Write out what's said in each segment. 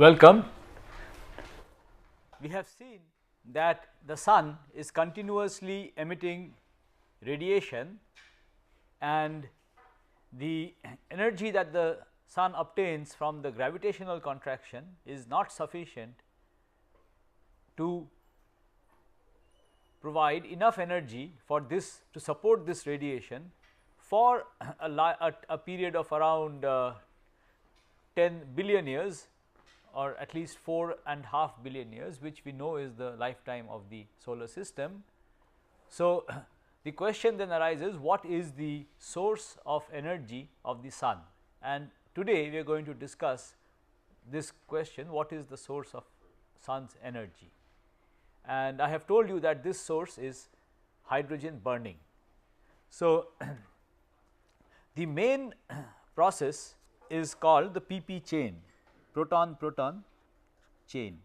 Welcome. We have seen that the sun is continuously emitting radiation, and the energy that the sun obtains from the gravitational contraction is not sufficient to provide enough energy for this to support this radiation for a period of around 10 billion years, or at least 4.5 billion years, which we know is the lifetime of the solar system. So, the question then arises, what is the source of energy of the sun? And today we are going to discuss this question, what is the source of sun's energy? And I have told you that this source is hydrogen burning. So, the main process is called the PP chain, proton-proton chain.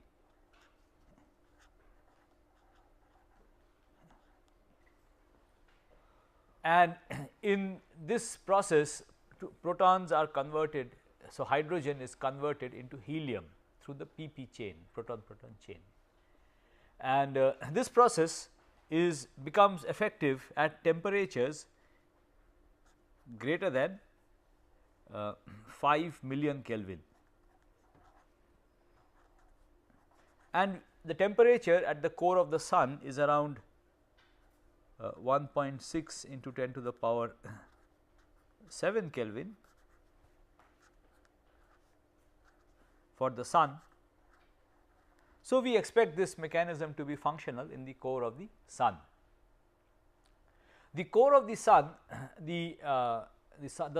And in this process, protons are converted, so hydrogen is converted into helium through the PP chain, proton-proton chain. And this process becomes effective at temperatures greater than 5 million Kelvin. And the temperature at the core of the sun is around 1.6 into 10 to the power 7 Kelvin for the sun. So, we expect this mechanism to be functional in the core of the sun. The core of the sun, the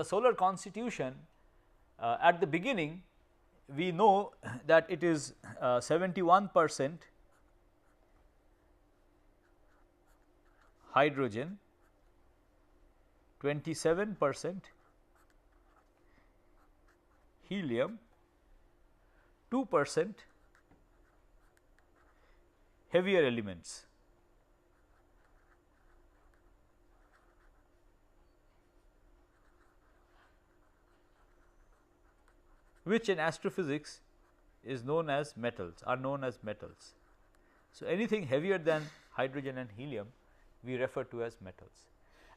solar constitution, at the beginning we know that it is 71% hydrogen, 27% helium, 2% heavier elements. Which in astrophysics is known as metals, are known as metals. So, anything heavier than hydrogen and helium we refer to as metals,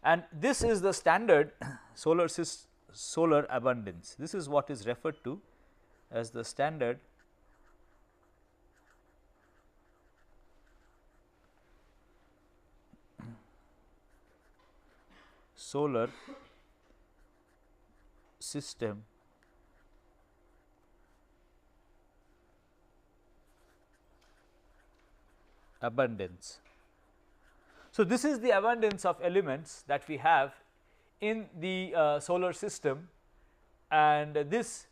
and this is the standard solar abundance. This is what is referred to as the standard solar system abundance. So, this is the abundance of elements that we have in the solar system, and this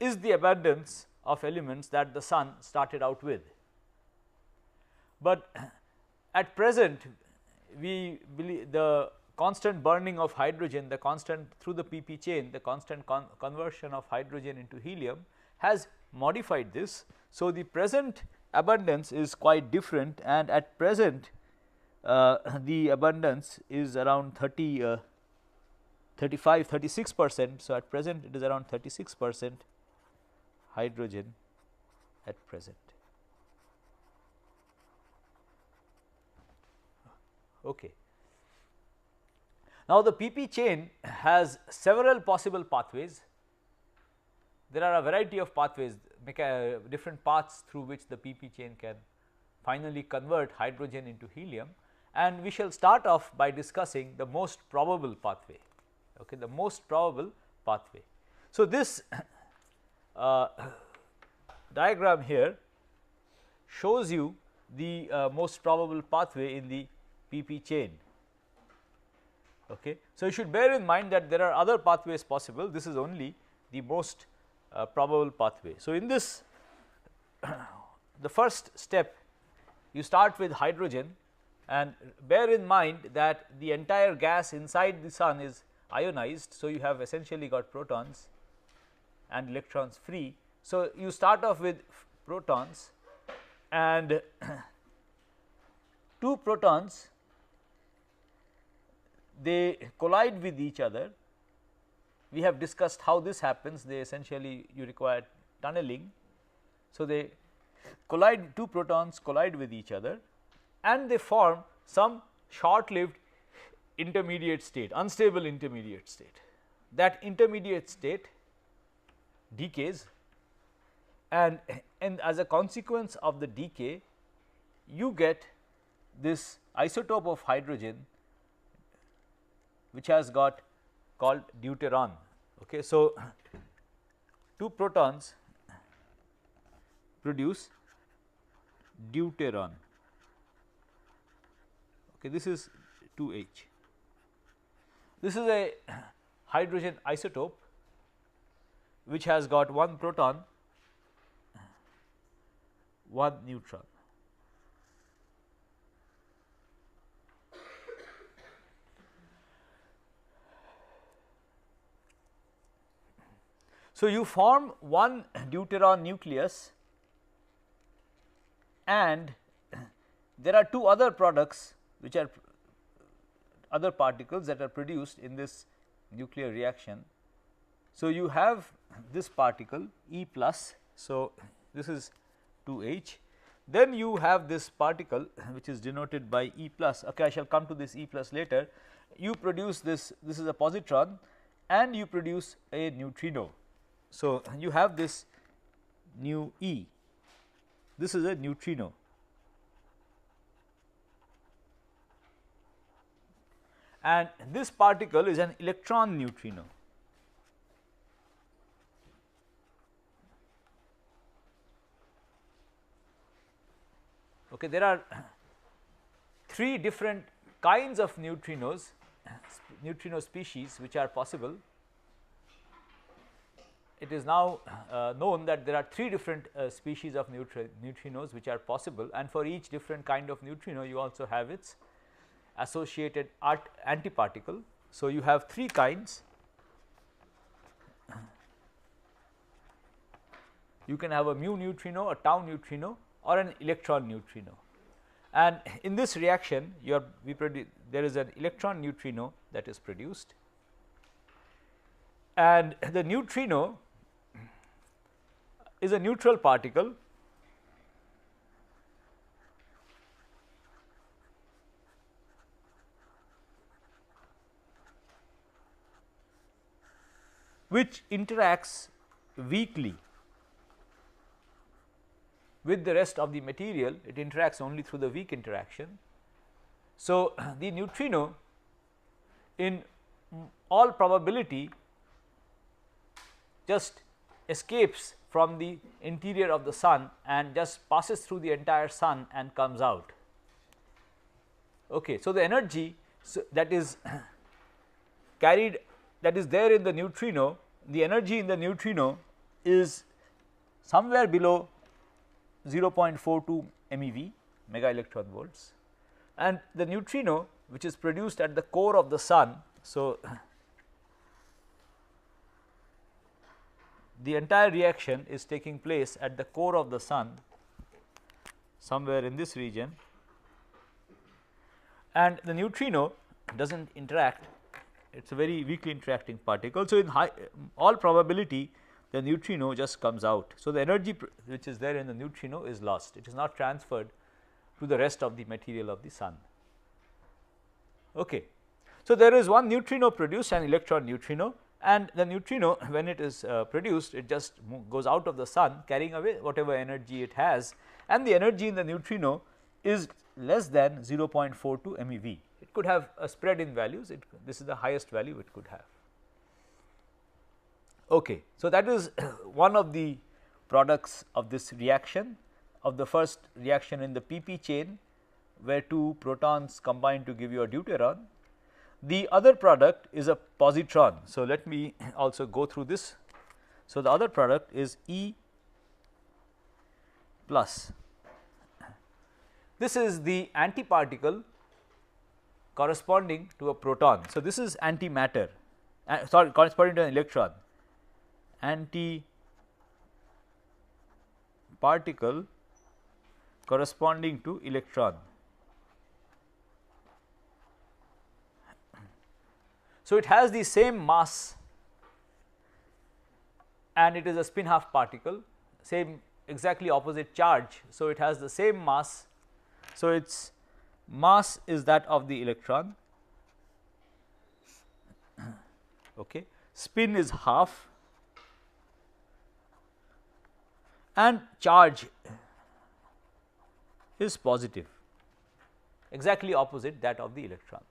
is the abundance of elements that the sun started out with. But at present we believe the constant burning of hydrogen, the constant through the PP chain, the constant conversion of hydrogen into helium has modified this. So, the present abundance is quite different, and at present the abundance is around 36%. So, at present it is around 36% hydrogen at present. Okay. Now, the PP chain has several possible pathways. There are a variety of pathways, different paths through which the PP chain can finally convert hydrogen into helium, and we shall start off by discussing the most probable pathway. Okay, the most probable pathway. So, this diagram here shows you the most probable pathway in the PP chain. Okay. So, you should bear in mind that there are other pathways possible, this is only the most probable pathway. So, in this the first step you start with hydrogen, and bear in mind that the entire gas inside the sun is ionized. So, you have essentially got protons and electrons free. So, you start off with protons, and 2 protons they collide with each other. We have discussed how this happens, they essentially you require tunneling. So, they collide, two protons collide with each other and they form some short lived intermediate state, unstable intermediate state. That intermediate state decays, and as a consequence of the decay you get this isotope of hydrogen which has got called deuteron. Okay. So, two protons produce deuteron. Okay, this is 2H. This is a hydrogen isotope which has got one proton, one neutron. So, you form one deuteron nucleus and there are two other products which are other particles that are produced in this nuclear reaction. So, you have this particle E plus. So, this is 2H. Then you have this particle which is denoted by E plus. Okay, I shall come to this E plus later. You produce this is a positron and you produce a neutrino. So, you have this nu E, this is a neutrino. And this particle is an electron neutrino. Okay, there are three different kinds of neutrinos, neutrino species which are possible. It is now known that there are three different species of neutrinos which are possible, and for each different kind of neutrino you also have its associated antiparticle. So, you have three kinds. You can have a mu neutrino, a tau neutrino, or an electron neutrino. And in this reaction there is an electron neutrino that is produced, and the neutrino is a neutral particle which interacts weakly with the rest of the material. It interacts only through the weak interaction. So, the neutrino in all probability just escapes from the interior of the sun and just passes through the entire sun and comes out. Okay. So, the energy that is carried, that is there in the neutrino, the energy in the neutrino is somewhere below 0.42 MeV, mega electron volts, and the neutrino which is produced at the core of the sun. So, the entire reaction is taking place at the core of the sun, somewhere in this region, and the neutrino does not interact, it is a very weakly interacting particle. So, in all probability the neutrino just comes out. So, the energy which is there in the neutrino is lost, it is not transferred to the rest of the material of the sun. Okay. So, there is one neutrino produced, an electron neutrino, and the neutrino when it is produced, it just goes out of the sun carrying away whatever energy it has, and the energy in the neutrino is less than 0.42 MeV. It could have a spread in values, this is the highest value it could have. Okay. So, that is one of the products of this reaction, of the first reaction in the PP chain where two protons combine to give you a deuteron. The other product is a positron. So, let me also go through this. So, the other product is E plus. This is the antiparticle corresponding to a proton. So, this is antimatter, sorry, corresponding to an electron, antiparticle corresponding to electron. So, it has the same mass and it is a spin half particle, same exactly opposite charge. So, it has the same mass. So, its mass is that of the electron, okay. Spin is half and charge is positive, exactly opposite that of the electron.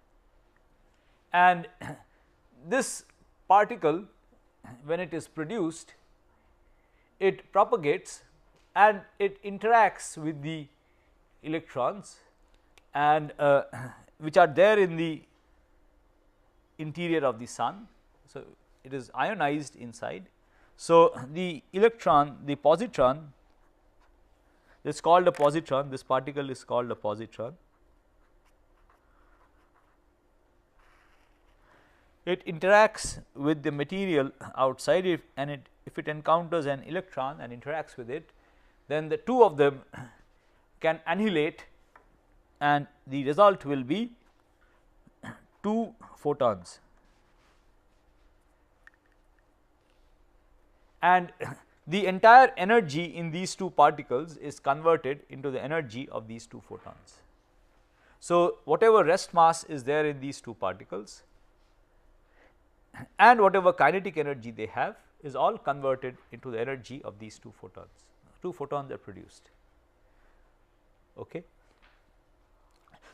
And this particle, when it is produced, it propagates and it interacts with the electrons and which are there in the interior of the sun. So, it is ionized inside. So, the electron, the positron, it is called a positron, this particle is called a positron. It interacts with the material outside, if it encounters an electron and interacts with it, then the two of them can annihilate and the result will be 2 photons. And the entire energy in these two particles is converted into the energy of these 2 photons. So, whatever rest mass is there in these 2 particles and whatever kinetic energy they have is all converted into the energy of these 2 photons. 2 photons are produced. Okay.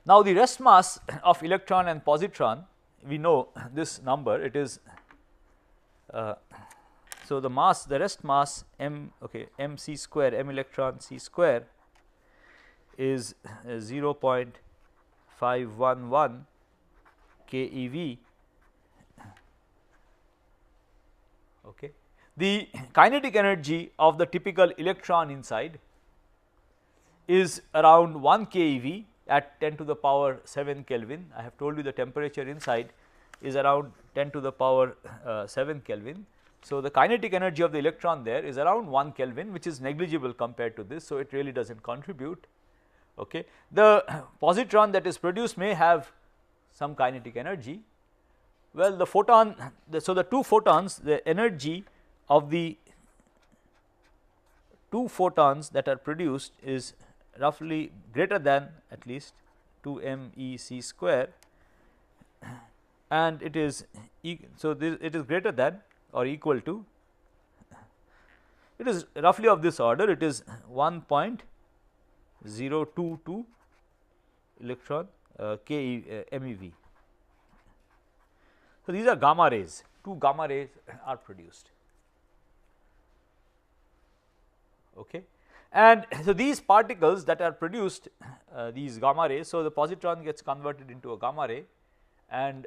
Now, the rest mass of electron and positron, we know this number, it is so the mass, the rest mass m, okay, m c square, m electron c square is 0.511 keV. Okay. The kinetic energy of the typical electron inside is around 1 keV at 10 to the power 7 Kelvin. I have told you the temperature inside is around 10 to the power 7 Kelvin. So, the kinetic energy of the electron there is around 1 Kelvin, which is negligible compared to this. So, it really does not contribute. Okay. The positron that is produced may have some kinetic energy. Well, the photon, so the 2 photons, the energy of the 2 photons that are produced is roughly greater than at least 2 m e c square, and it is so this, it is greater than or equal to, it is roughly of this order, it is 1.022 electron MeV. So, these are gamma rays, 2 gamma rays are produced. Okay. And so, these particles that are produced, these gamma rays, so the positron gets converted into a gamma ray, and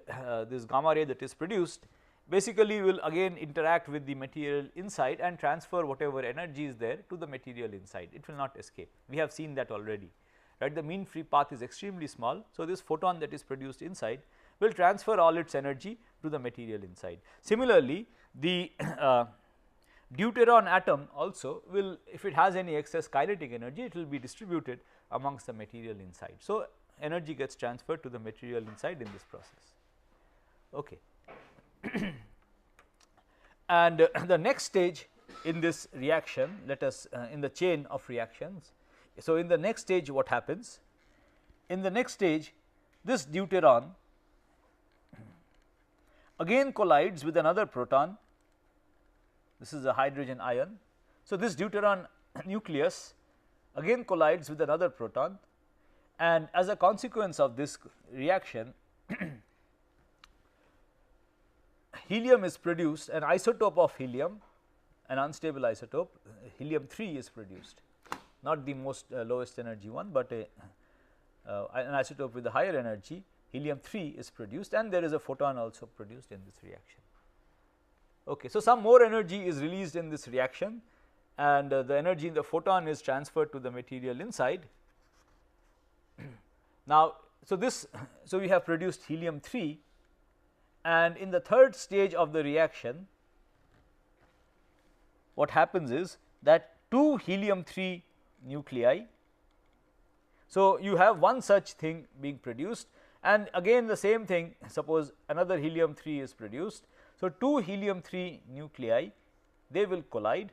this gamma ray that is produced basically will again interact with the material inside and transfer whatever energy is there to the material inside. It will not escape. We have seen that already, right. The mean free path is extremely small. So, this photon that is produced inside will transfer all its energy to the material inside. Similarly, the deuteron atom also will, if it has any excess kinetic energy, it will be distributed amongst the material inside. So, energy gets transferred to the material inside in this process. Okay. And the next stage in this reaction, let us in the chain of reactions. So, in the next stage what happens? In the next stage, this deuteron again collides with another proton. This is a hydrogen ion. So, this deuteron nucleus again collides with another proton, and as a consequence of this reaction helium is produced, an isotope of helium, an unstable isotope, helium 3 is produced, not the most lowest energy one, but an isotope with a higher energy, helium 3 is produced, and there is a photon also produced in this reaction. Okay. So, some more energy is released in this reaction, and the energy in the photon is transferred to the material inside. Now, so we have produced helium 3, and in the third stage of the reaction what happens is that 2 helium 3 nuclei. So, you have one such thing being produced, and again the same thing, suppose another helium 3 is produced. So, 2 helium 3 nuclei, they will collide,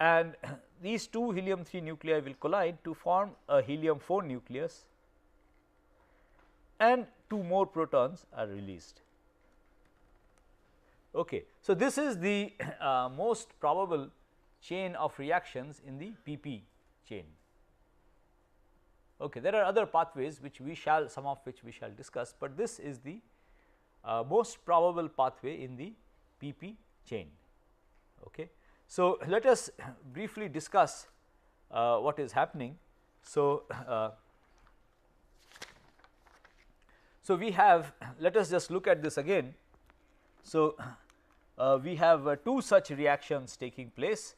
and these two helium 3 nuclei will collide to form a helium 4 nucleus, and 2 more protons are released. Okay. So, this is the most probable chain of reactions in the PP chain. Okay. There are other pathways which we shall, some of which we shall discuss, but this is the most probable pathway in the PP chain. Okay. So, let us briefly discuss what is happening. So, we have, let us just look at this again. So, we have two such reactions taking place,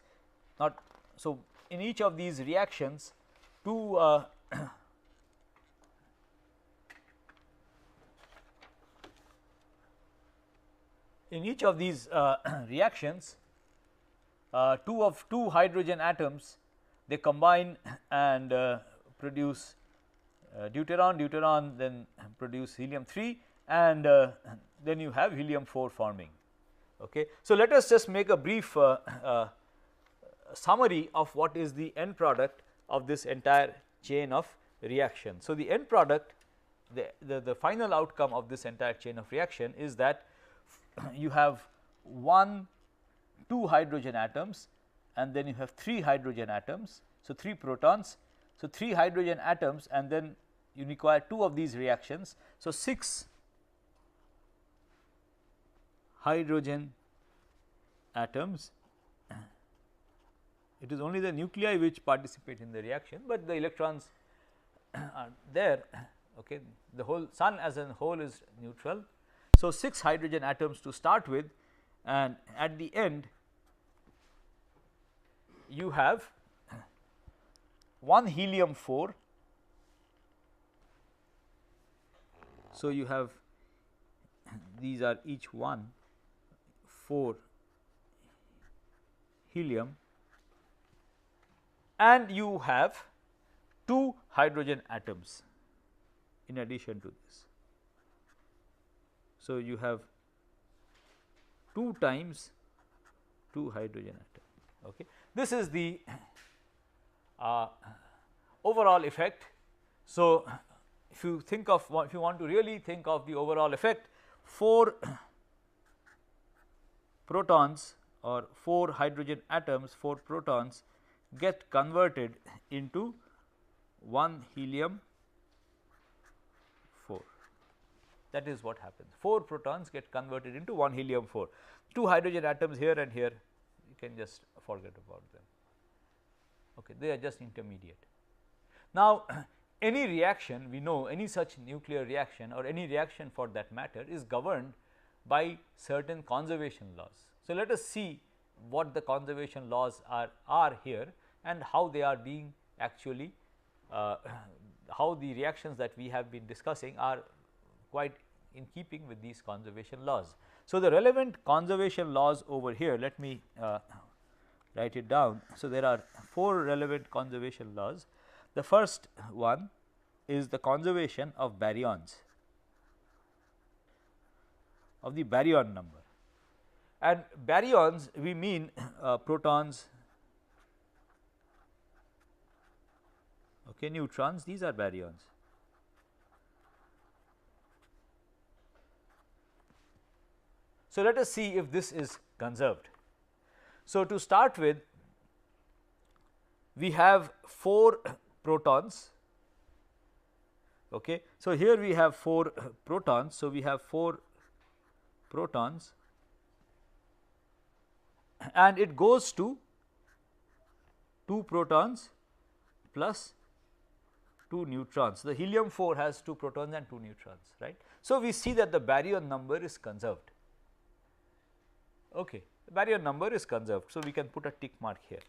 not so in each of these reactions two in each of these reactions two hydrogen atoms, they combine and produce deuteron, then produce helium 3, and then you have helium 4 forming. Okay. So, let us just make a brief summary of what is the end product of this entire chain of reaction. So, the end product, the final outcome of this entire chain of reaction is that you have 2 hydrogen atoms, and then you have 3 hydrogen atoms. So, 3 protons. So, 3 hydrogen atoms, and then you require 2 of these reactions. So, 6 hydrogen atoms. It is only the nuclei which participate in the reaction, but the electrons are there. Okay. The whole sun as a whole is neutral. So, 6 hydrogen atoms to start with, and at the end you have 1 helium 4. So, you have these are each 4 helium, and you have 2 hydrogen atoms in addition to this. So, you have 2 times 2 hydrogen atom. Okay. This is the overall effect. So, if you think of, if you want to really think of the overall effect, 4 protons or 4 hydrogen atoms, 4 protons get converted into 1 helium 4. That is what happens. 4 protons get converted into 1 helium 4. 2 hydrogen atoms here and here, you can just forget about them. Okay, they are just intermediate. Now, any reaction, we know any such nuclear reaction or any reaction for that matter is governed by certain conservation laws. So, let us see what the conservation laws are here and how they are being actually how the reactions that we have been discussing are quite in keeping with these conservation laws. So, the relevant conservation laws over here, let me write it down. So, there are 4 relevant conservation laws. The first one is the conservation of baryons, of the baryon number, and baryons we mean protons, okay, neutrons, these are baryons. So, let us see if this is conserved. So, to start with, we have 4 protons. Okay. So, here we have 4 protons. So, we have 4 protons, and it goes to 2 protons plus 2 neutrons. The helium 4 has 2 protons and 2 neutrons, right. So, we see that the baryon number is conserved. Okay. The baryon number is conserved. So, we can put a tick mark here.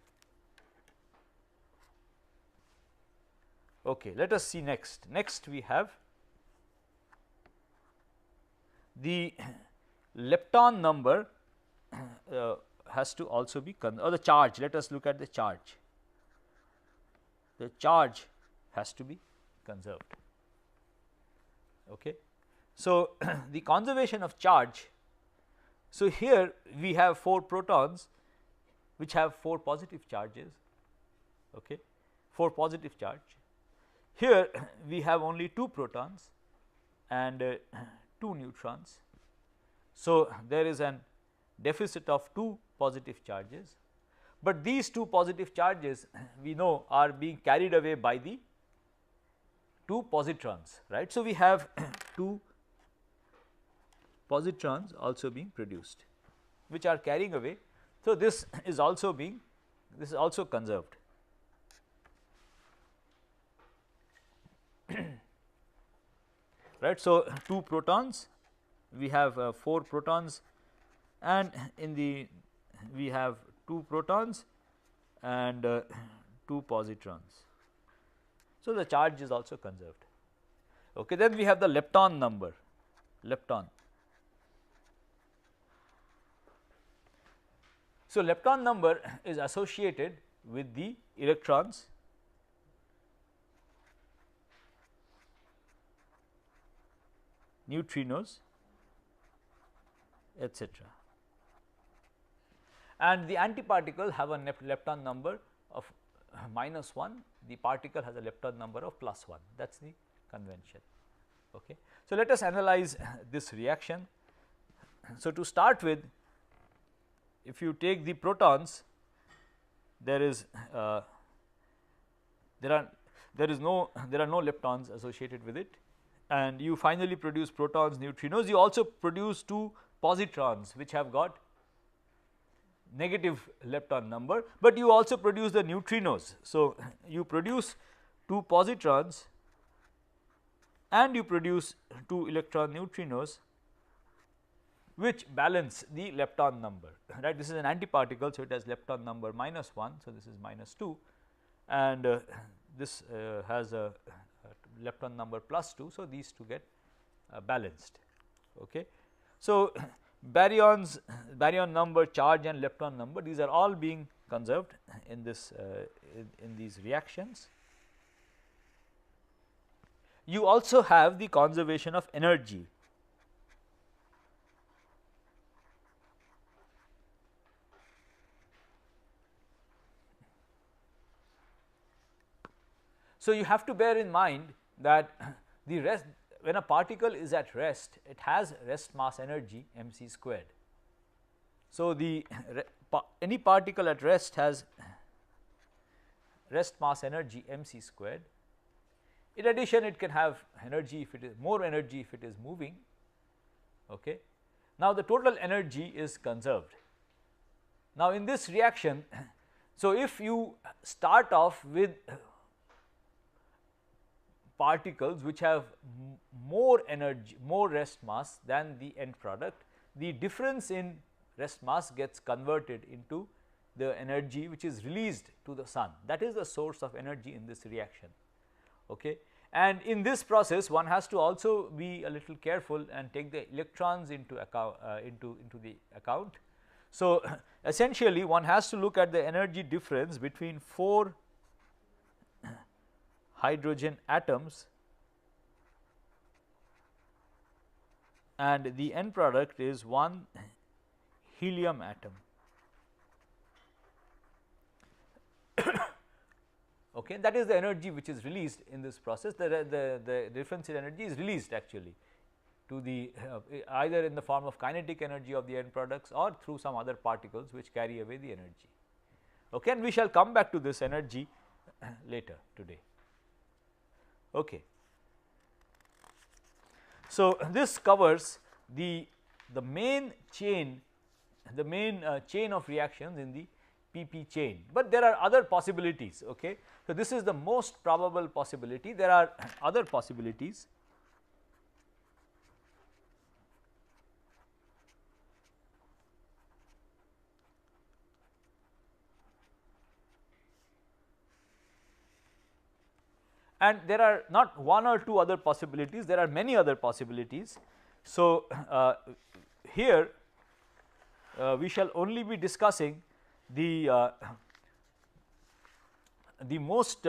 Okay. Let us see next. Next we have the lepton number has to also be or the charge. Let us look at the charge. The charge has to be conserved. Okay. So, the conservation of charge. So, here we have 4 protons, which have 4 positive charges, okay, 4 positive charge. Here we have only 2 protons and 2 neutrons. So, there is an deficit of 2 positive charges, but these 2 positive charges we know are being carried away by the 2 positrons, right. So, we have 2 positrons also being produced, which are carrying away. So, this is also conserved. Right. So, 2 protons, we have 4 protons, and in the we have 2 protons and 2 positrons. So, the charge is also conserved. Okay. Then we have the lepton number, lepton. So, lepton number is associated with the electrons, neutrinos, etc. And the antiparticle have a lepton number of -1, the particle has a lepton number of +1, that is the convention. Okay. So, let us analyze this reaction. So, to start with, if you take the protons, there are no leptons associated with it, and you finally produce protons, neutrinos. You also produce 2 positrons which have got negative lepton number, but you also produce the neutrinos. So, you produce 2 positrons and you produce 2 electron neutrinos which balance the lepton number, right. This is an antiparticle, so it has lepton number -1, so this is -2, and this has a lepton number +2, so these two get balanced. Okay. So, baryon number, charge and lepton number, these are all being conserved in this in these reactions. You also have the conservation of energy. So, you have to bear in mind that the rest, when a particle is at rest, it has rest mass energy mc squared. So, any particle at rest has rest mass energy mc squared. In addition, it can have energy if it is more energy if it is moving. Okay. Now, the total energy is conserved. Now, in this reaction, so if you start off with particles which have more energy, more rest mass than the end product, the difference in rest mass gets converted into the energy which is released to the sun. That is the source of energy in this reaction. Okay. And in this process, one has to also be a little careful and take the electrons into account, into the account. So, essentially one has to look at the energy difference between 4 hydrogen atoms and the end product is 1 helium atom. Okay, that is the energy which is released in this process. The difference in energy is released actually to the either in the form of kinetic energy of the end products or through some other particles which carry away the energy. Okay, and we shall come back to this energy later today. Okay. So, this covers the main chain, chain of reactions in the PP chain, but there are other possibilities. Okay. So, this is the most probable possibility. There are other possibilities. And there are not 1 or 2 other possibilities, there are many other possibilities. So, here we shall only be discussing the most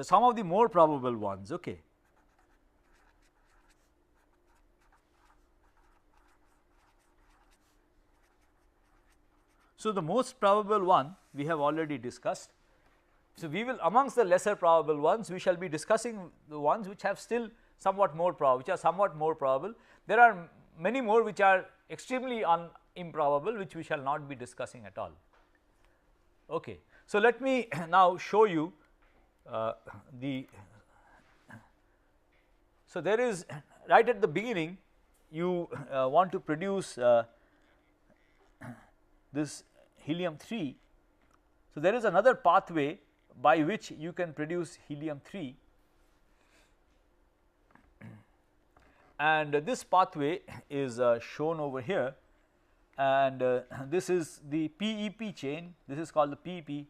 some of the more probable ones. Okay. So, the most probable one we have already discussed. So, we will amongst the lesser probable ones, we shall be discussing the ones which have still somewhat more probable, which are somewhat more probable. There are many more which are extremely improbable, which we shall not be discussing at all. Okay. So, let me now show you so there is right at the beginning you want to produce this helium 3. So, there is another pathway by which you can produce helium 3, and this pathway is shown over here, and this is the PEP chain. This is called the PEP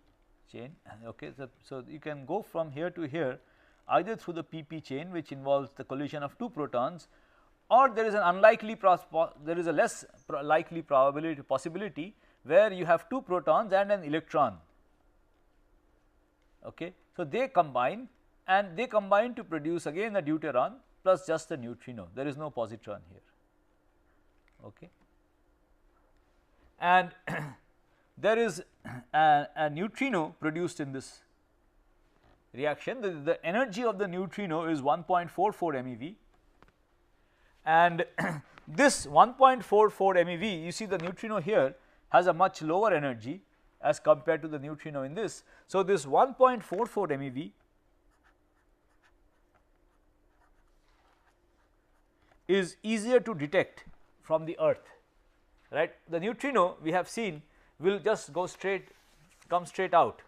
chain. Okay. So, you can go from here to here either through the PP chain, which involves the collision of two protons, or there is an unlikely there is a less likely possibility where you have two protons and an electron. Okay. So, they combine and they combine to produce again a deuteron plus just a neutrino, there is no positron here. Okay. And there is a neutrino produced in this reaction. The energy of the neutrino is 1.44 MeV, and this 1.44 MeV, you see the neutrino here has a much lower energy as compared to the neutrino in this. So, this 1.44 MeV is easier to detect from the earth, right. The neutrino we have seen will just come straight out.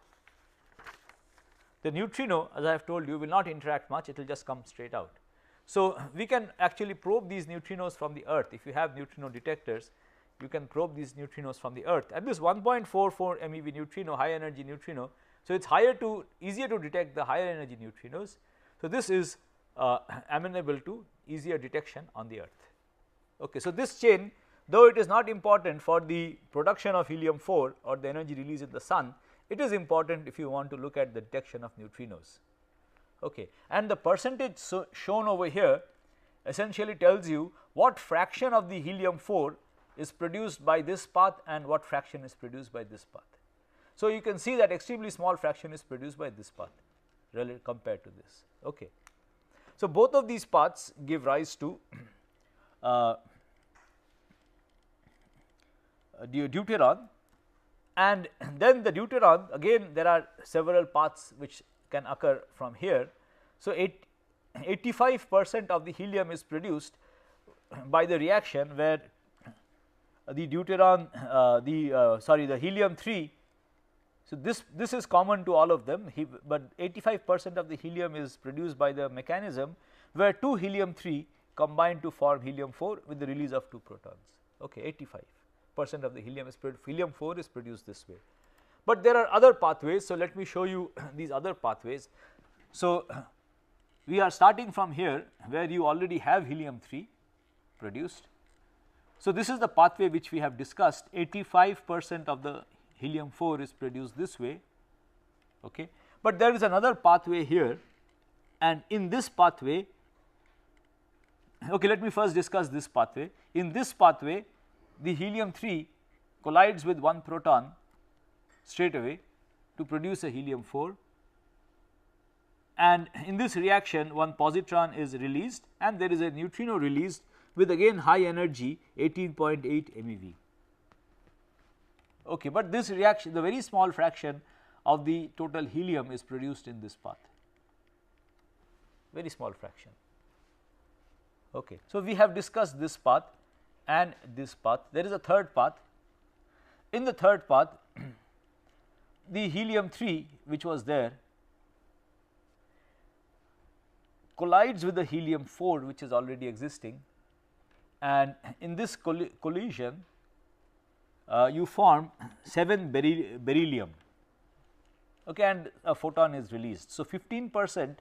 The neutrino, as I have told you, will not interact much, it will just come straight out. So, we can actually probe these neutrinos from the earth. If you have neutrino detectors, you can probe these neutrinos from the earth, and this 1.44 MeV neutrino, high energy neutrino. So, it is easier to detect the higher energy neutrinos. So, this is amenable to easier detection on the earth. Okay. So, this chain, though it is not important for the production of helium 4 or the energy release in the sun, it is important if you want to look at the detection of neutrinos. Okay. And the percentage shown over here essentially tells you what fraction of the helium 4 is produced by this path and what fraction is produced by this path. So, you can see that extremely small fraction is produced by this path relative compared to this. Okay. So, both of these paths give rise to deuteron, and then the deuteron, again there are several paths which can occur from here. So, 85% of the helium is produced by the reaction where the deuteron the helium 3. So, this is common to all of them, but 85% of the helium is produced by the mechanism where two helium 3 combine to form helium 4 with the release of two protons. Okay, 85% of the helium 4 is produced this way. But there are other pathways. So, let me show you these other pathways. So, we are starting from here where you already have helium 3 produced. So, this is the pathway which we have discussed. 85% of the helium 4 is produced this way, okay. But there is another pathway here, and in this pathway, okay, let me first discuss this pathway. In this pathway, the helium 3 collides with one proton straight away to produce a helium 4, and in this reaction one positron is released and there is a neutrino released with again high energy 18.8 MeV. Okay, but this reaction, the very small fraction of the total helium is produced in this path, very small fraction. Okay. So, we have discussed this path and this path. There is a third path. In the third path, the helium 3 which was there collides with the helium 4 which is already existing, and in this collision you form 7 beryllium, okay, and a photon is released. So, 15%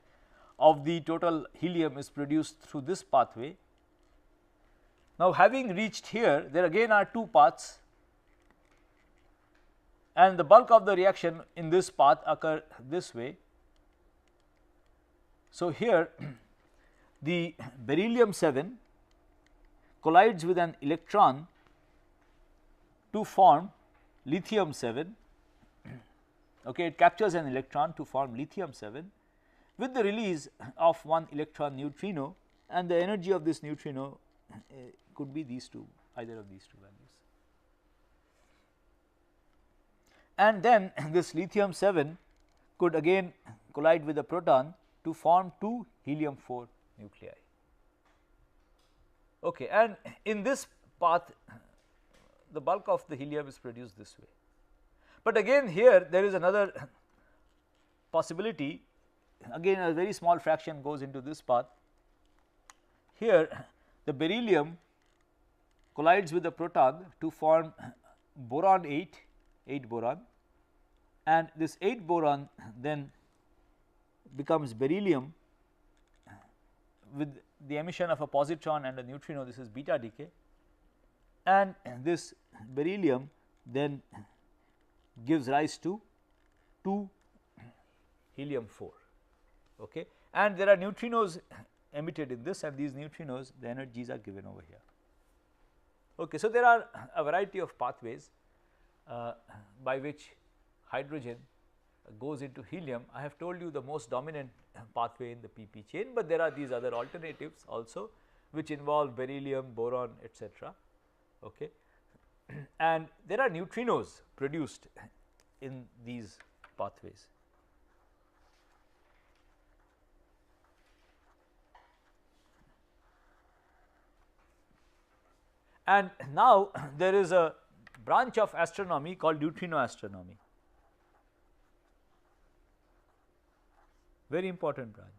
of the total helium is produced through this pathway. Now, having reached here, there again are two paths, and the bulk of the reaction in this path occur this way. So, here the beryllium 7 collides with an electron to form lithium 7, okay, it captures an electron to form lithium 7 with the release of one electron neutrino, and the energy of this neutrino could be these two, either of these two values. And then this lithium 7 could again collide with a proton to form two helium 4 nuclei. Okay, and in this path the bulk of the helium is produced this way. But again here there is another possibility, again a very small fraction goes into this path. Here the beryllium collides with the proton to form boron 8 boron, and this 8 boron then becomes beryllium with the emission of a positron and a neutrino, this is beta decay, and this beryllium then gives rise to 2 helium 4, okay. And there are neutrinos emitted in this, and these neutrinos, the energies are given over here. Okay, so there are a variety of pathways by which hydrogen goes into helium. I have told you the most dominant pathway in the pp chain, but there are these other alternatives also which involve beryllium, boron, etc. Okay. And there are neutrinos produced in these pathways. And now there is a branch of astronomy called neutrino astronomy, very important branch.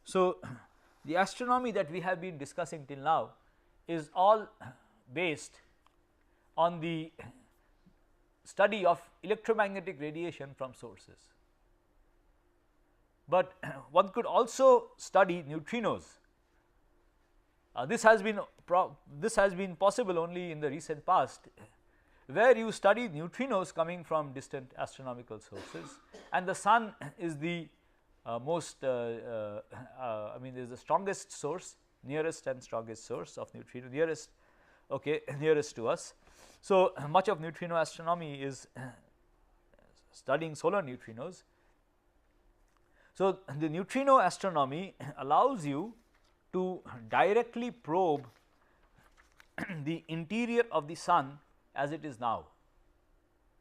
So, the astronomy that we have been discussing till now is all based on the study of electromagnetic radiation from sources, but one could also study neutrinos. This has been possible only in the recent past, where you study neutrinos coming from distant astronomical sources, and the sun is the is the strongest source, nearest and strongest source of neutrino, nearest, okay, nearest to us. So, much of neutrino astronomy is studying solar neutrinos. So, the neutrino astronomy allows you to directly probe the interior of the sun as it is now,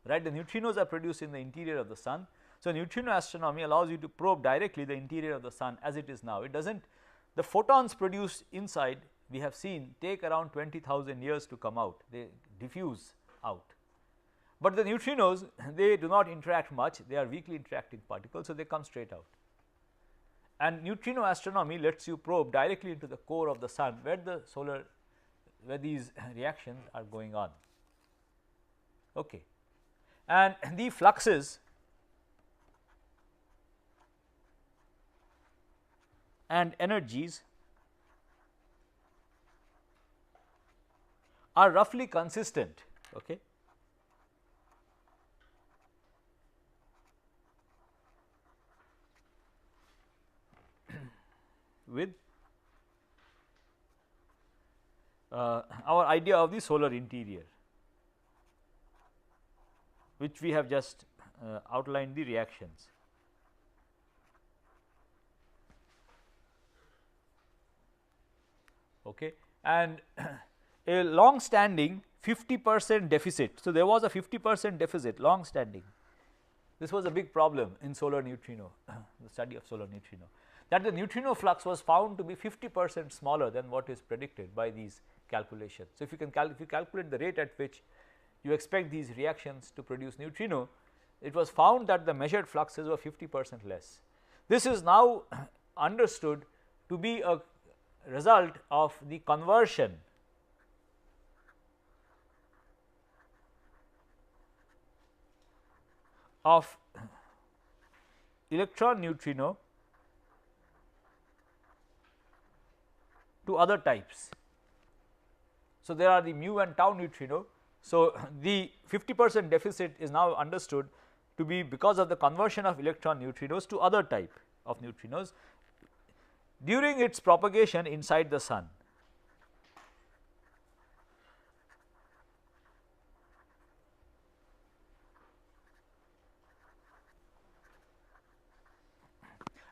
right. The neutrinos are produced in the interior of the sun. So, neutrino astronomy allows you to probe directly the interior of the sun as it is now. It does not, the photons produced inside, we have seen, take around 20,000 years to come out, they diffuse out. But the neutrinos, they do not interact much, they are weakly interacting particles, so they come straight out. And neutrino astronomy lets you probe directly into the core of the sun, where these reactions are going on. Okay. And the fluxes and energies are roughly consistent, okay, with our idea of the solar interior, which we have just outlined the reactions. Okay. And a long standing 50% deficit. So, there was a 50% deficit long standing. This was a big problem in solar neutrino, the study of solar neutrino, that the neutrino flux was found to be 50% smaller than what is predicted by these calculations. So, if you calculate the rate at which you expect these reactions to produce neutrino, it was found that the measured fluxes were 50% less. This is now understood to be a result of the conversion of electron neutrino to other types. So, there are the mu and tau neutrino. So, the 50% deficit is now understood to be because of the conversion of electron neutrinos to other type of neutrinos during its propagation inside the sun.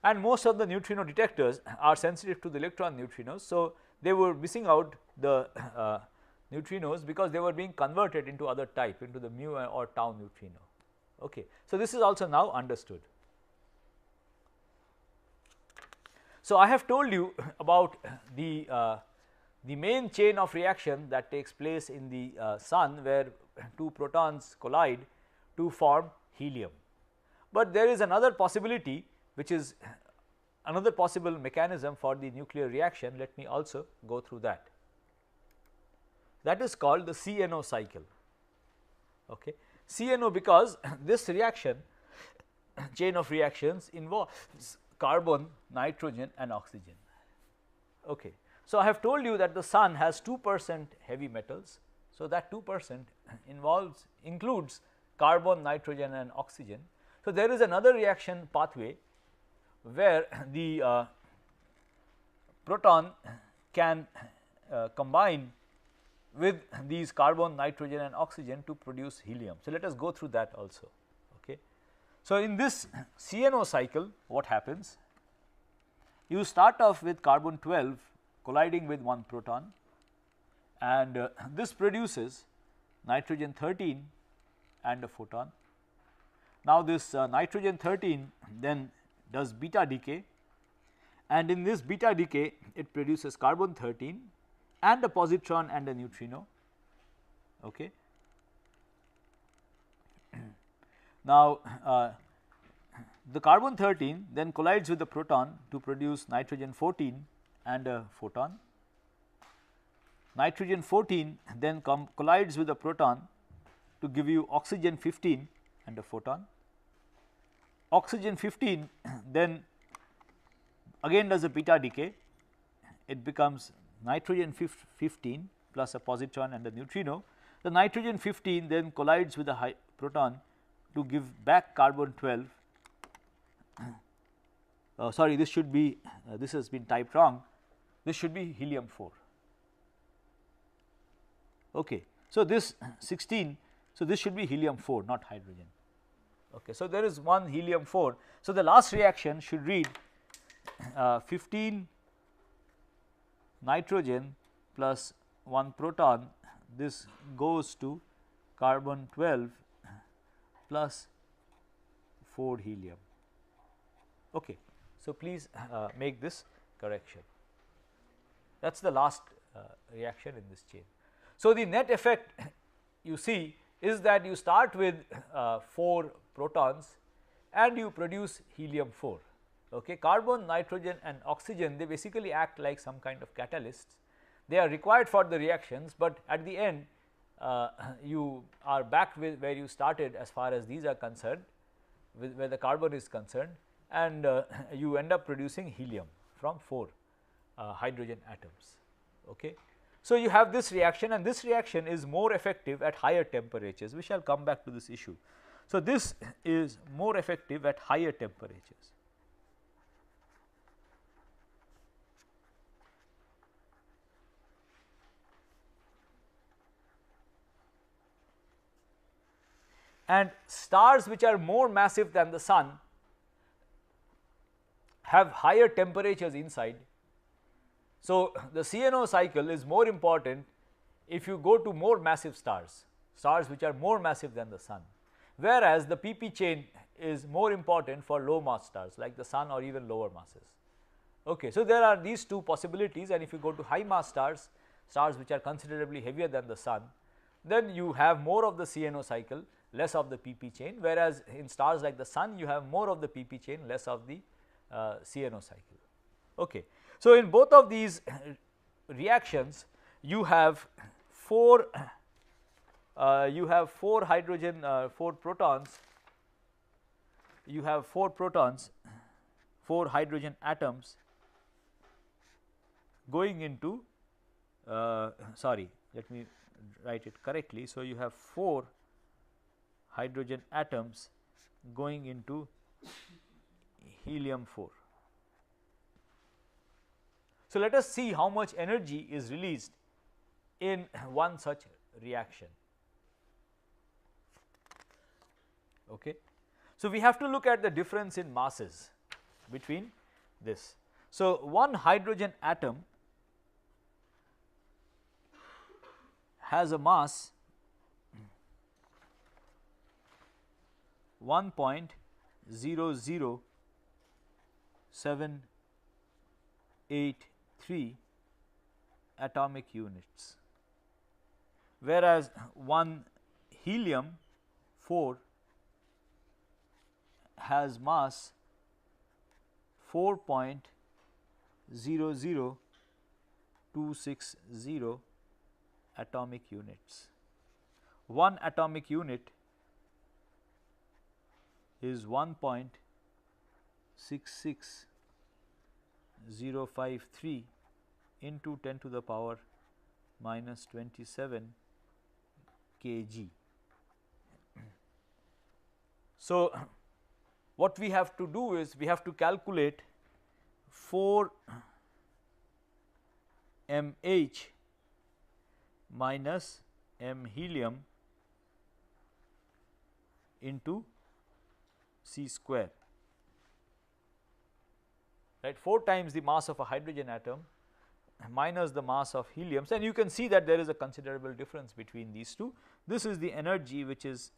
and most of the neutrino detectors are sensitive to the electron neutrinos. So, they were missing out the neutrinos because they were being converted into other type, into the mu or tau neutrino. Okay. So, this is also now understood. So, I have told you about the main chain of reaction that takes place in the sun, where two protons collide to form helium. But there is another possibility, which is another possible mechanism for the nuclear reaction. Let me also go through that. That is called the CNO cycle. Okay. CNO, because this reaction chain of reactions involves carbon, nitrogen and oxygen. Okay. So, I have told you that the sun has 2% heavy metals. So, that 2% includes carbon, nitrogen and oxygen. So, there is another reaction pathway where the proton can combine with these carbon, nitrogen and oxygen to produce helium. So, let us go through that also. Okay. So, in this CNO cycle, what happens? You start off with carbon 12 colliding with one proton, and this produces nitrogen 13 and a photon. Now, this nitrogen 13 then does beta decay, and in this beta decay it produces carbon 13 and a positron and a neutrino. Okay. Now, the carbon 13 then collides with the proton to produce nitrogen 14 and a photon. Nitrogen 14 then collides with the proton to give you oxygen 15 and a photon. Oxygen 15 then again does a beta decay, it becomes nitrogen 15 plus a positron and a neutrino. The nitrogen 15 then collides with a proton to give back carbon 12. Sorry, this should be this has been typed wrong, this should be helium 4. Okay. So, this 16, so this should be helium 4, not hydrogen. Okay. So, there is one helium 4. So, the last reaction should read 15 nitrogen plus 1 proton, this goes to carbon 12 plus 4 helium. Okay. So, please make this correction. That is the last reaction in this chain. So, the net effect you see is that you start with 4 protons and you produce helium 4. Okay. Carbon, nitrogen and oxygen, they basically act like some kind of catalysts. They are required for the reactions, but at the end you are back with where you started as far as these are concerned, with where the carbon is concerned, and you end up producing helium from 4 hydrogen atoms. Okay. So, you have this reaction, and this reaction is more effective at higher temperatures. We shall come back to this issue. So, this is more effective at higher temperatures. And stars which are more massive than the sun have higher temperatures inside. So, the CNO cycle is more important if you go to more massive stars, stars which are more massive than the sun, whereas the PP chain is more important for low mass stars like the sun or even lower masses. Okay. So, there are these two possibilities, and if you go to high mass stars, stars which are considerably heavier than the sun, then you have more of the CNO cycle, less of the PP chain, whereas in stars like the sun you have more of the PP chain, less of the CNO cycle. Okay. So, in both of these reactions you have 4 hydrogen 4 protons, you have 4 protons, 4 hydrogen atoms going into sorry, let me write it correctly. So, you have 4 hydrogen atoms going into helium 4. So, let us see how much energy is released in one such reaction. Okay. So, we have to look at the difference in masses. between this. So, one hydrogen atom has a mass 1.00783 atomic units, whereas one helium 4 has mass 4.00260 atomic units. One atomic unit is 1.66053 into 10 to the power minus 27 kg. So, what we have to do is we have to calculate 4 mH minus m helium into C square, right, 4 times the mass of a hydrogen atom minus the mass of helium, and you can see that there is a considerable difference between these two. This is the energy which is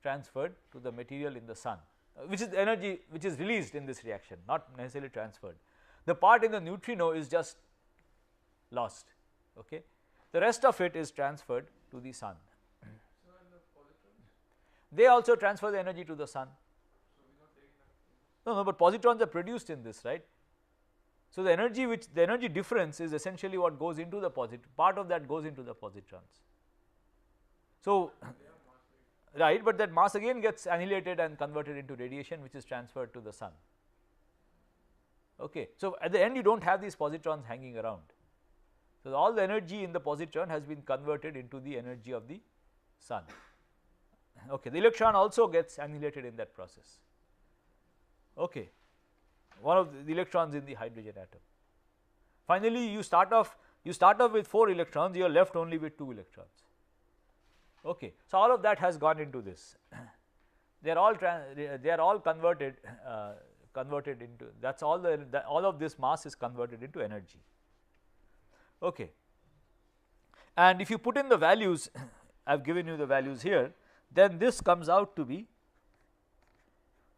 transferred to the material in the sun, which is the energy which is released in this reaction, not necessarily transferred. The part in the neutrino is just lost, okay. The rest of it is transferred to the sun. So, and the positrons? They also transfer the energy to the sun. So, we are not taking that. No, but positrons are produced in this, right. So, the energy difference is essentially what goes into the part of that goes into the positrons. So, right, but that mass again gets annihilated and converted into radiation, which is transferred to the sun. Okay. So, at the end you do not have these positrons hanging around. So, all the energy in the positron has been converted into the energy of the sun. Okay. The electron also gets annihilated in that process. Okay. One of the electrons in the hydrogen atom. Finally, you start off with 4 electrons, you are left only with 2 electrons. Okay. So, all of that has gone into this. They are all converted into, that is all of this mass is converted into energy. Okay. And if you put in the values, I have given you the values here, then this comes out to be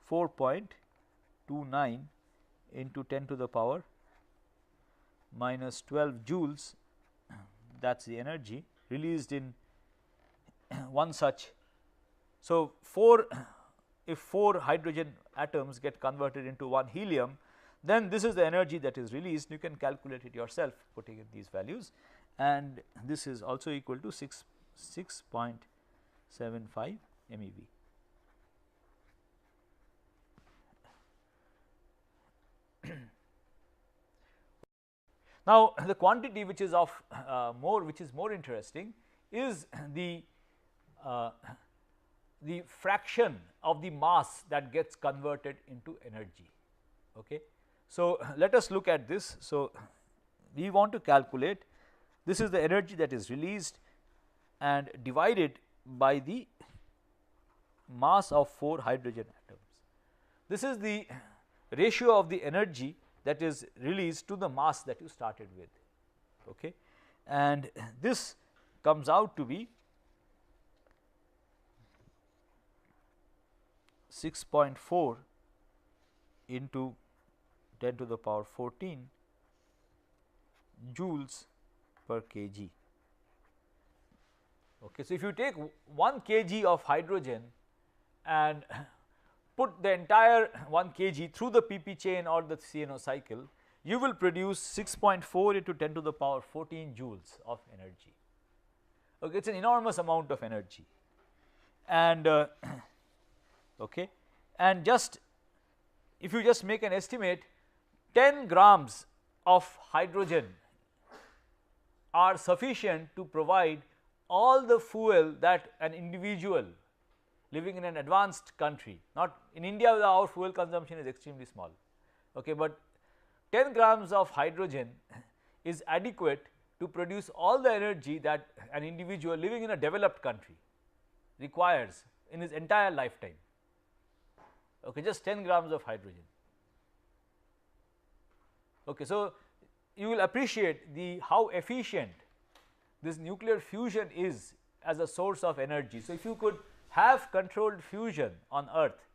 4.29 into 10 to the power minus 12 joules, that is the energy released in one such. So, if 4 hydrogen atoms get converted into 1 helium, then this is the energy that is released. You can calculate it yourself putting in these values, and this is also equal to 6.75 MeV. Now, the quantity which is of more interesting is the fraction of the mass that gets converted into energy. Okay. So, let us look at this. So, we want to calculate, this is the energy that is released and divided by the mass of 4 hydrogen atoms. This is the ratio of the energy that is released to the mass that you started with, okay. And this comes out to be 6.4 into 10 to the power 14 joules per kg. Okay. So, if you take 1 kg of hydrogen and put the entire 1 kg through the pp chain or the CNO cycle, you will produce 6.4 into 10 to the power 14 joules of energy. Okay, it is an enormous amount of energy, and okay, and just if you just make an estimate, 10 grams of hydrogen are sufficient to provide all the fuel that an individual living in an advanced country, not in India, our fuel consumption is extremely small, okay, but 10 grams of hydrogen is adequate to produce all the energy that an individual living in a developed country requires in his entire lifetime. okay, just 10 grams of hydrogen. Okay, so you will appreciate the how efficient this nuclear fusion is as a source of energy. So, if you could have controlled fusion on earth,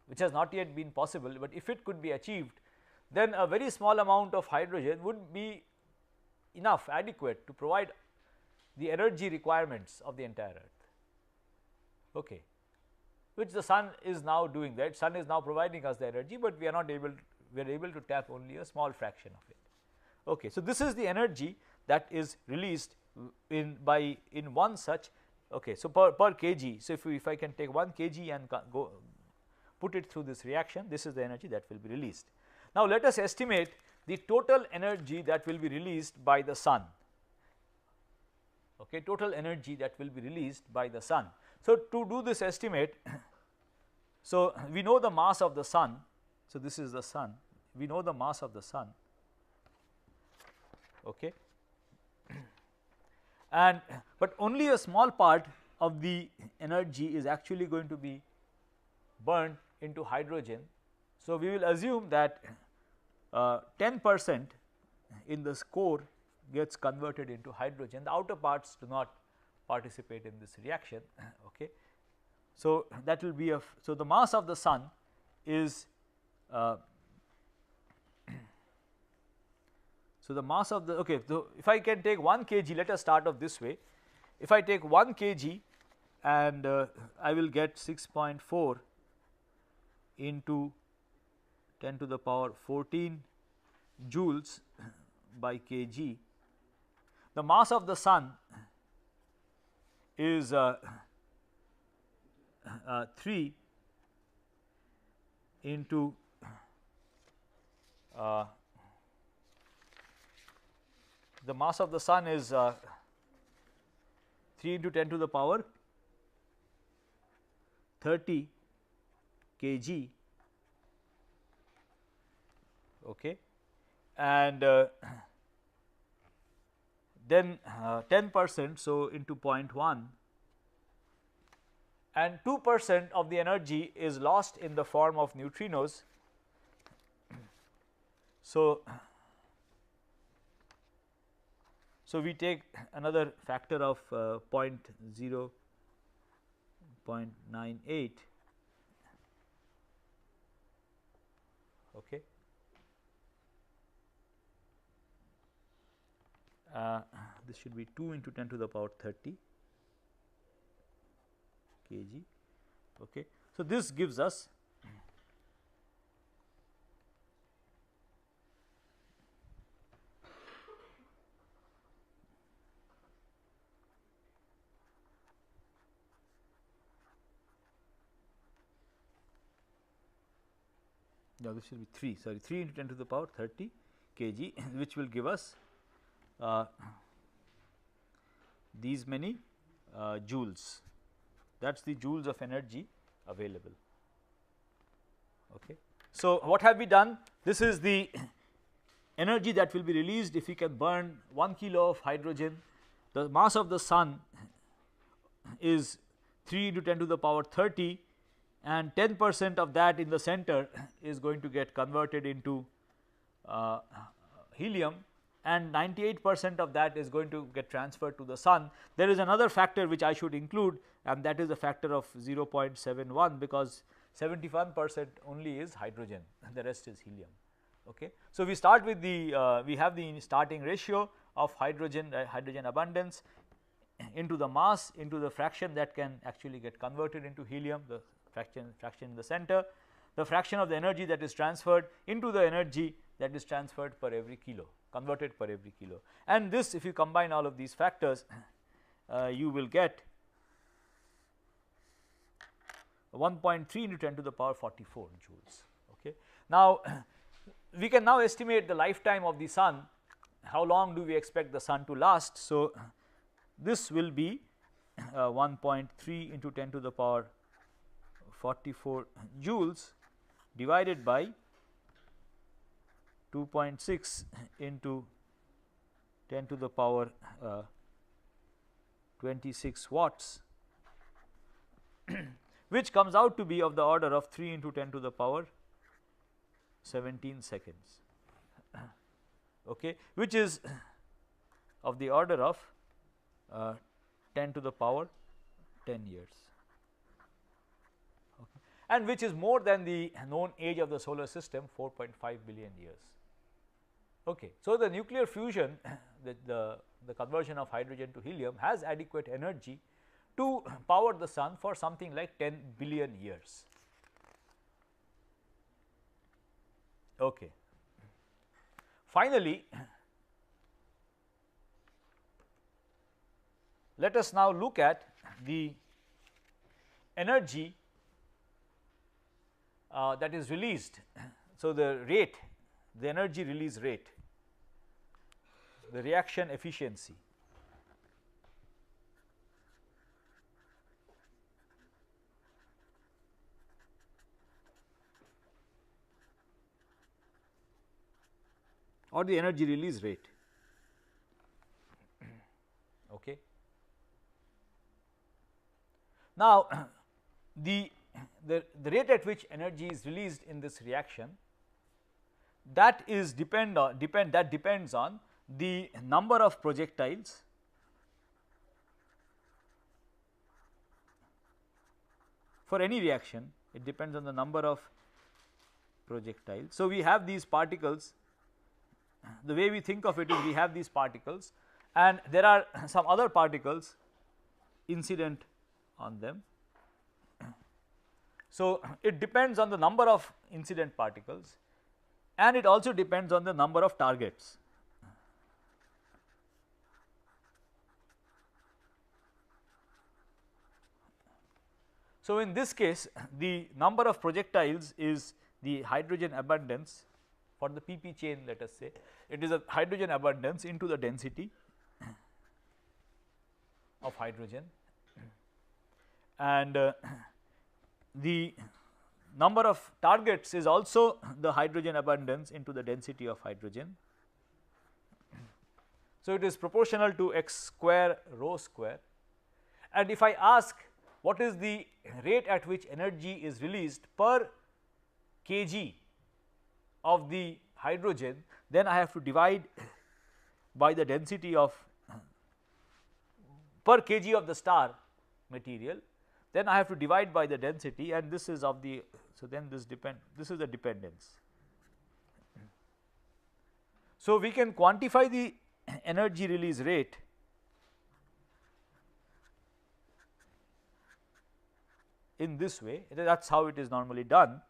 which has not yet been possible, but if it could be achieved, then a very small amount of hydrogen would be enough, adequate to provide the energy requirements of the entire earth, okay, which the sun is now doing. That sun is now providing us the energy, but we are not able, we are able to tap only a small fraction of it. Okay. So, this is the energy that is released in one such, okay. So, per kg. So, if I can take 1 kg and go put it through this reaction, this is the energy that will be released. Now, let us estimate the total energy that will be released by the sun, okay, total energy that will be released by the sun. So, to do this estimate, so we know the mass of the sun. So, this is the sun, we know the mass of the sun, okay, and but only a small part of the energy is actually going to be burned into hydrogen. So, we will assume that 10% in this core gets converted into hydrogen, the outer parts do not participate in this reaction. Okay. So, that will be so the mass of the sun is so the mass of the, okay, so if I can take 1 kg, let us start off this way. If I take 1 kg and I will get 6.4 into 10 to the power 14 joules by kg. The mass of the sun is 3 into the mass of the sun is 3 into 10 to the power 30 kg, okay, and then 10%, so into 0.1, and 2% of the energy is lost in the form of neutrinos. So, we take another factor of 0.98, okay. This should be 2 into 10 to the power 30 kg, okay. So, this gives us no, this should be 3 into 10 to the power 30 kg, which will give us these many joules. That is the joules of energy available. Okay. So, what have we done? This is the energy that will be released if we can burn 1 kilo of hydrogen. The mass of the sun is 3 into 10 to the power 30, and 10% of that in the center is going to get converted into helium, and 98% of that is going to get transferred to the sun. There is another factor which I should include, and that is a factor of 0.71, because 71% only is hydrogen and the rest is helium. Okay. So, we start with the we have the starting ratio of hydrogen abundance into the mass into the fraction that can actually get converted into helium, the fraction in the center, the fraction of the energy that is transferred into the energy that is transferred per every kilo, converted per every kilo, and this, if you combine all of these factors, you will get 1.3 into 10 to the power 44 joules. Okay. Now, we can now estimate the lifetime of the sun. How long do we expect the sun to last? So, this will be 1.3 into 10 to the power 44 joules divided by 2.6 into 10 to the power 26 watts, which comes out to be of the order of 3 into 10 to the power 17 seconds, okay, which is of the order of 10 to the power 10 years, okay, and which is more than the known age of the solar system, 4.5 billion years. Okay. So, the nuclear fusion, the conversion of hydrogen to helium has adequate energy to power the sun for something like 10 billion years. Okay. Finally, let us now look at the energy that is released. So, the rate, the energy release rate, the reaction efficiency. Or the energy release rate. Okay. Now, the rate at which energy is released in this reaction, that is depends on the number of projectiles for any reaction. It depends on the number of projectiles. So, we have these particles. The way we think of it is, we have these particles and there are some other particles incident on them. So, it depends on the number of incident particles and it also depends on the number of targets. So, in this case, the number of projectiles is the hydrogen abundance for the pp chain, let us say it is a hydrogen abundance into the density of hydrogen, and the number of targets is also the hydrogen abundance into the density of hydrogen. So, it is proportional to x square rho square, and if I ask what is the rate at which energy is released per kg of the hydrogen, then I have to divide by the density of per kg of the star material, then I have to divide by the density, and this is of the, so then this is the dependence. So, we can quantify the energy release rate in this way, that is how it is normally done.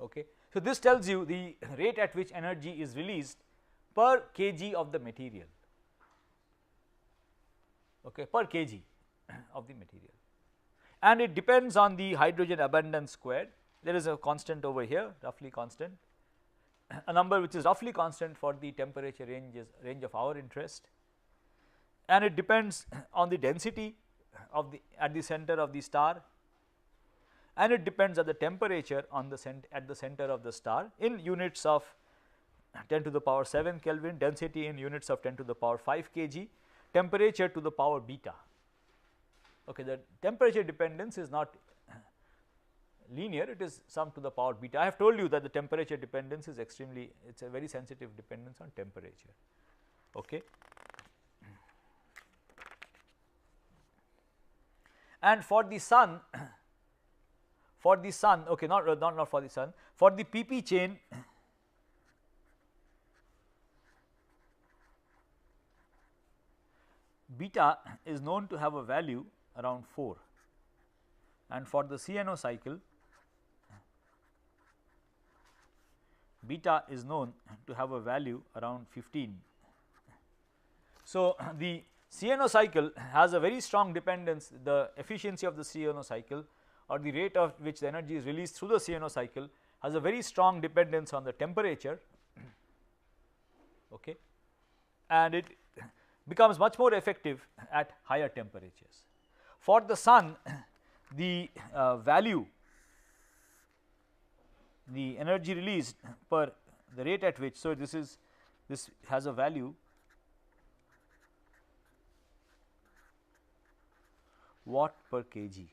Okay. So, this tells you the rate at which energy is released per kg of the material, okay, per kg of the material, and it depends on the hydrogen abundance squared. There is a constant over here, roughly constant, a number which is roughly constant for the temperature range of our interest, and it depends on the density of the at the center of the star, and it depends on the temperature on the at the center of the star in units of 10 to the power 7 Kelvin, density in units of 10 to the power 5 kg, temperature to the power beta. Okay, the temperature dependence is not linear, it is sum to the power beta. I have told you that the temperature dependence is extremely, it is a very sensitive dependence on temperature. Okay. And for the sun, okay, not for the sun, for the pp chain, beta is known to have a value around 4, and for the CNO cycle, beta is known to have a value around 15. So, the CNO cycle has a very strong dependence, the efficiency of the CNO cycle or the rate of which the energy is released through the CNO cycle has a very strong dependence on the temperature, okay, and it becomes much more effective at higher temperatures. For the sun, the value, the energy released per the rate at which, so this has a value watt per kg.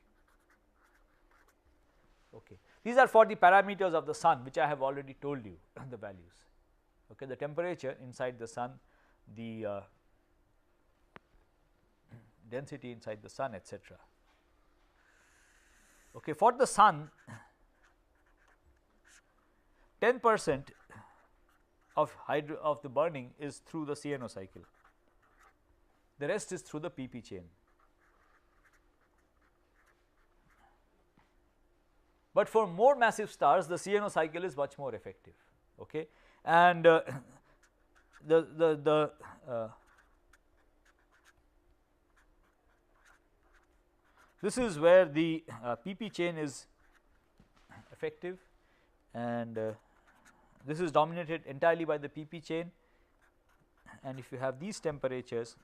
Okay. These are for the parameters of the sun, which I have already told you the values. Okay. The temperature inside the sun, the density inside the sun, etc. Okay. For the sun, 10% of the burning is through the CNO cycle, the rest is through the PP chain. But for more massive stars, the CNO cycle is much more effective. Okay. And this is where the PP chain is effective, and this is dominated entirely by the PP chain, and if you have these temperatures,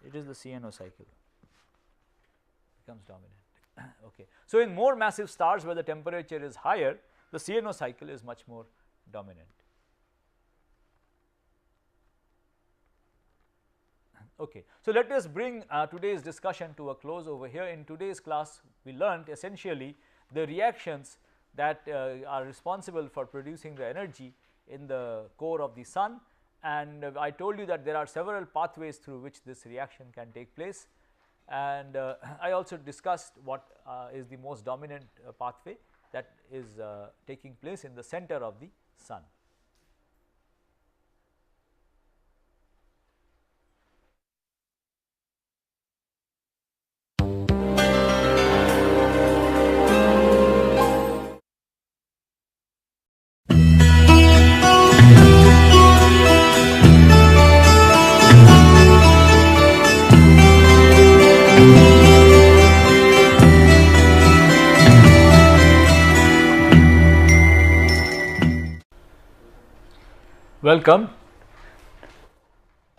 it is the CNO cycle becomes dominant. Okay. So, in more massive stars where the temperature is higher, the CNO cycle is much more dominant. Okay. So, let us bring today's discussion to a close over here. In today's class, we learnt essentially the reactions that are responsible for producing the energy in the core of the sun, and I told you that there are several pathways through which this reaction can take place, and I also discussed what is the most dominant pathway that is taking place in the center of the sun. Welcome.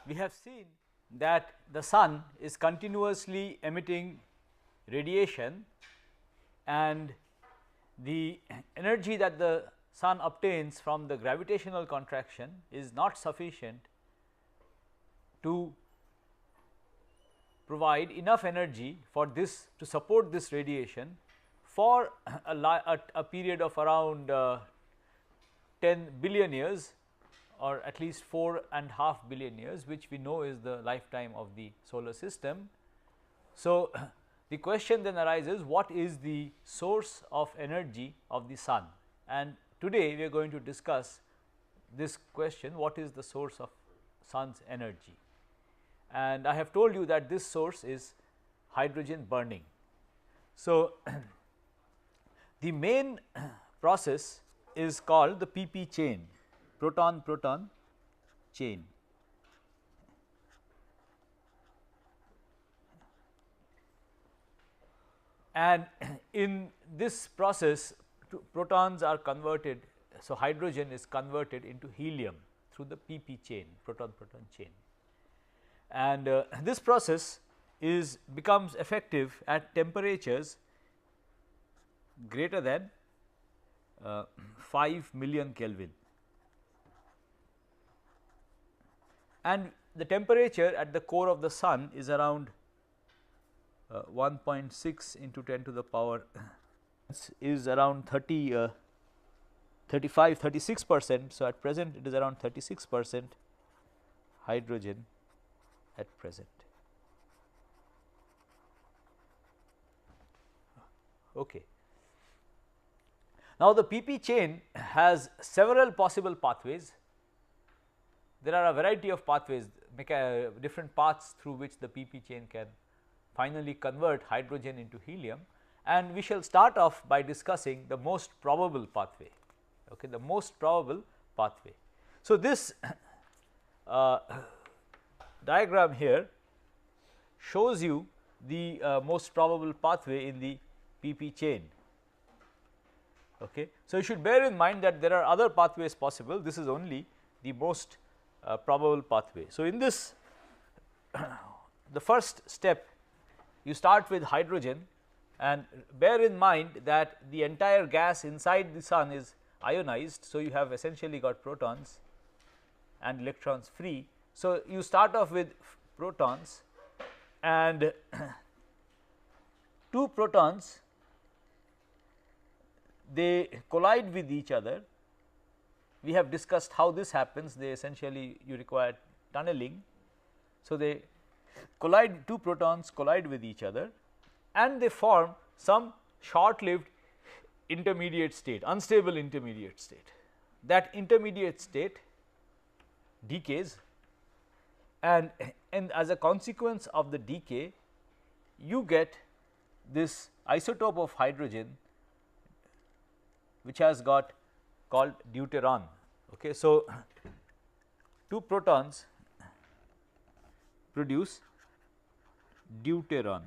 We have seen that the sun is continuously emitting radiation, and the energy that the sun obtains from the gravitational contraction is not sufficient to provide enough energy for this to support this radiation for a period of around 10 billion years, or at least 4.5 billion years, which we know is the lifetime of the solar system. So, the question then arises, what is the source of energy of the sun? And today we are going to discuss this question, what is the source of sun's energy? And I have told you that this source is hydrogen burning. So, the main process is called the PP chain, proton-proton chain. And in this process, protons are converted, so hydrogen is converted into helium through the PP chain, proton-proton chain. And this process becomes effective at temperatures greater than 5 million Kelvin. And the temperature at the core of the sun is around 1.6 into 10 to the power is around 36%. So, at present it is around 36% hydrogen at present. Okay. Now, the PP chain has several possible pathways. There are a variety of pathways, different paths through which the PP chain can finally convert hydrogen into helium, and we shall start off by discussing the most probable pathway. Okay, the most probable pathway. So, this diagram here shows you the most probable pathway in the PP chain. Okay. So, you should bear in mind that there are other pathways possible. This is only the most probable pathway. So, in this the first step you start with hydrogen, and bear in mind that the entire gas inside the sun is ionized. So, you have essentially got protons and electrons free. So, you start off with protons, and two protons, they collide with each other. We have discussed how this happens. They essentially, you require tunneling. So, they collide, two protons collide with each other, and they form some short lived intermediate state, unstable intermediate state. That intermediate state decays, and as a consequence of the decay you get this isotope of hydrogen which has got called deuteron. Okay. So, two protons produce deuteron.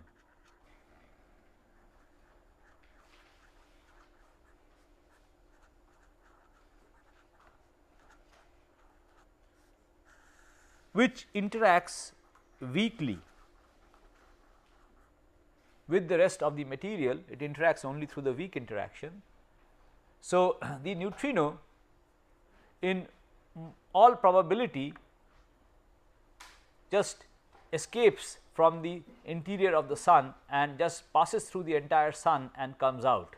Which interacts weakly with the rest of the material. It interacts only through the weak interaction. So, the neutrino in all probability just escapes from the interior of the sun and just passes through the entire sun and comes out.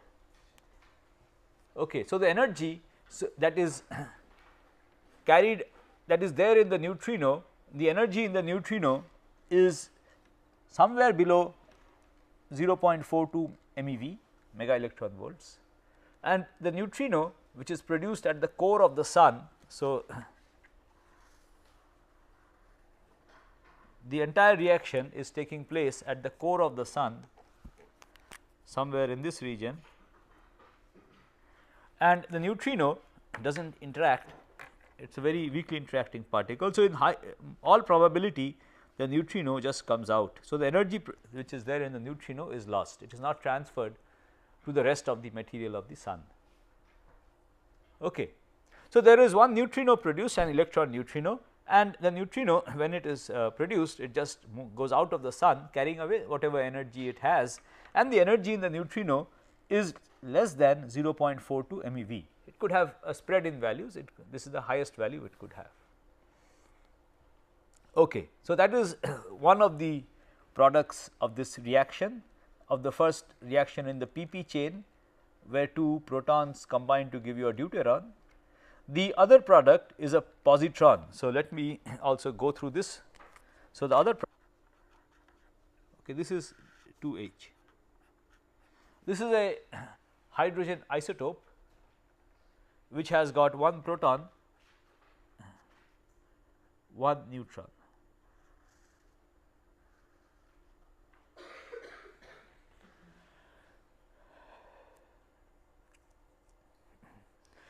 Okay. So, the energy that is carried, that is there in the neutrino, the energy in the neutrino is somewhere below 0.42 MeV, mega electron volts, and the neutrino which is produced at the core of the sun. So, the entire reaction is taking place at the core of the sun, somewhere in this region, and the neutrino does not interact. It is a very weakly interacting particle. So, in all probability the neutrino just comes out. So, the energy which is there in the neutrino is lost, it is not transferred to the rest of the material of the sun. Okay. So, there is one neutrino produced, an electron neutrino, and the neutrino when it is produced, it just goes out of the sun carrying away whatever energy it has, and the energy in the neutrino is less than 0.42 MeV. It could have a spread in values, this is the highest value it could have. Okay. So, that is one of the products of this reaction, of the first reaction in the PP chain, where two protons combine to give you a deuteron. The other product is a positron. So, let me also go through this. So, the other okay, this is 2H. This is a hydrogen isotope which has got one proton, one neutron.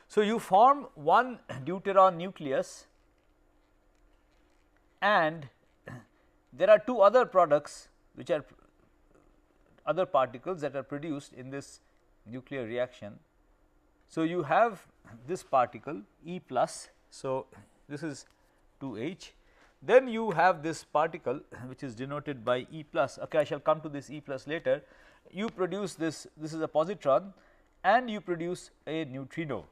So, you form one deuteron nucleus, and there are two other products which are other particles that are produced in this nuclear reaction. So, you have this particle E plus. So, this is 2H. Then you have this particle which is denoted by E plus. Okay, I shall come to this E plus later. You produce this is a positron, and you produce a neutrino.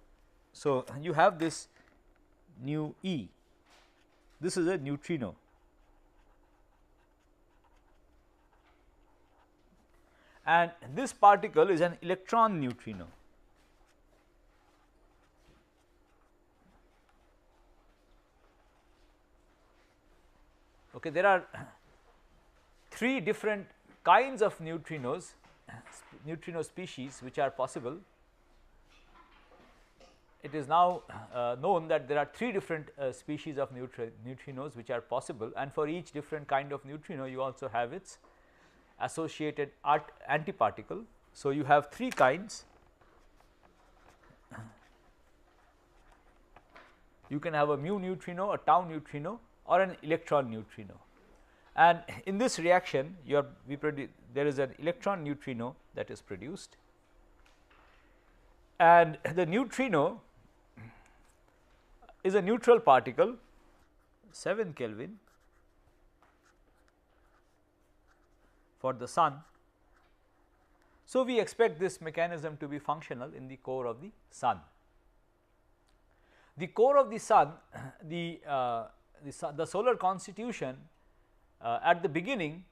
So, you have this nu E, this is a neutrino, and this particle is an electron neutrino. Okay, there are three different kinds of neutrinos, neutrino species which are possible. It is now known that there are three different species of neutrinos which are possible, and for each different kind of neutrino you also have its associated antiparticle. So, you have three kinds. You can have a mu neutrino, a tau neutrino, or an electron neutrino, and in this reaction there is an electron neutrino that is produced, and the neutrino is a neutral particle 7 Kelvin for the Sun. So, we expect this mechanism to be functional in the core of the Sun. The core of the Sun, the solar constitution at the beginning,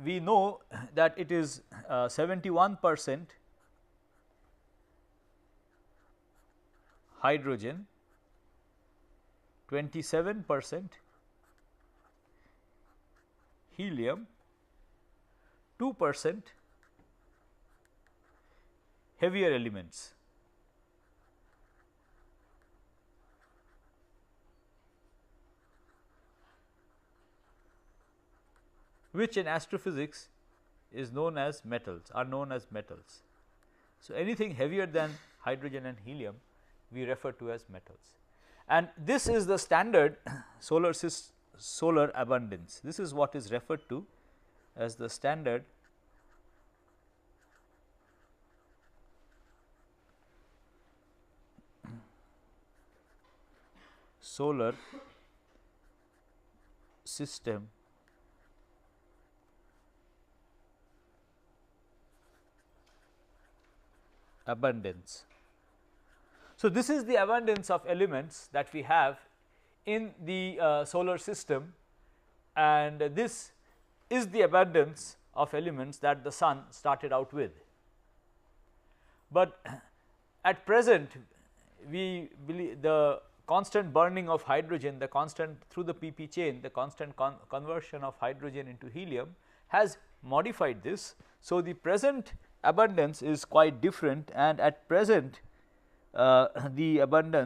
we know that it is 71% hydrogen, 27% helium, 2% heavier elements. Which in astrophysics is known as metals, are known as metals. So, anything heavier than hydrogen and helium we refer to as metals, and this is the standard solar abundance. This is what is referred to as the standard solar system abundance. So, this is the abundance of elements that we have in the solar system, and this is the abundance of elements that the Sun started out with. But at present we believe the constant burning of hydrogen, the constant through the pp chain, the constant conversion of hydrogen into helium has modified this. So, the present abundance is quite different, and at present the abundance